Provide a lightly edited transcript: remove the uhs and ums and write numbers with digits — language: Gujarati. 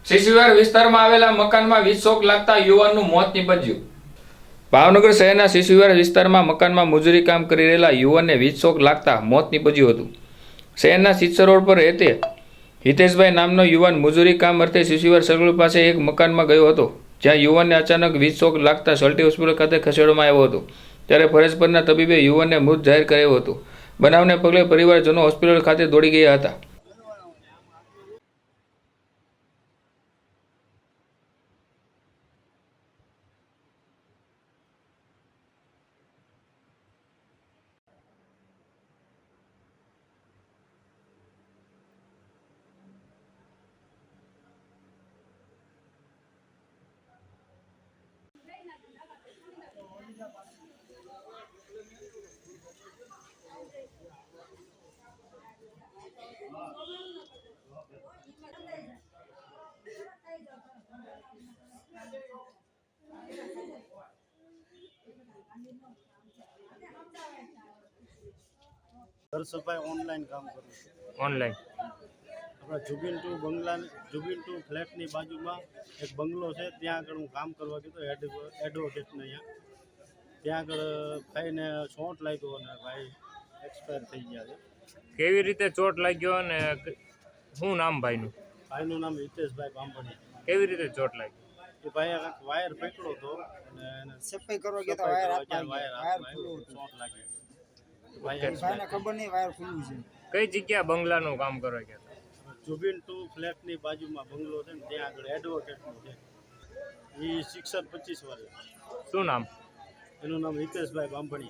શિશુવિહાર વિસ્તારમાં આવેલા મકાનમાં વીજ શોક લાગતા યુવાનનું મોત નીપજ્યું। ભાવનગર શહેરના શિશુવિહાર વિસ્તારમાં મકાનમાં મજૂરી કામ કરી રહેલા યુવાનને વીજ શોક લાગતા મોત નીપજ્યું હતું। શહેરના સિત્સર રોડ પર રહેતે હિતેશભાઈ નામનો યુવાન મજૂરી કામ અર્થે શિશુવિહાર સર્કલ પાસે એક મકાનમાં ગયો હતો, જ્યાં યુવાનને અચાનક વીજ શોક લાગતા સલટી હોસ્પિટલ ખાતે ખસેડવામાં આવ્યો હતો। ત્યારે ફરજ પરના તબીબે યુવાનને મૃત જાહેર કર્યો હતો। બનાવને પગલે પરિવારજનો હોસ્પિટલ ખાતે દોડી ગયા હતા। घर सफाई ऑनलाइन काम करूँ ऑनलाइन अपना जुबिन टू फ्लेटनी बाजू में एक बंगलो है त्या आग हूँ काम करवा गयो एडवोकेट ने त्या आग भाई ने चोट लाग्यो ने भाई एक्सपायर थी गया है। केवी रीते चोट लाग्यो ने શું નામ ભાઈનું? भाईनु नाम हितेश भाई बांभणी। કેવી રીતે ચોટ લાગી? એ ભાઈ વાયર પકડ્યો હતો અને સફાઈ કરવા ગયા તા વાયર ચોટ લાગી। ભાઈને ખબર નહીં વાયર ખુલ્લું છે। કઈ જગ્યા બંગલાનું કામ કરવા ગયા હતા? जुबिन टू फ्लेटनी बाजू में बंगलो है त्या आग एडवोकेट है ये शिक्षक 25 वर्ष। શું નામ? एनु नाम हितेश भाई बांभणी।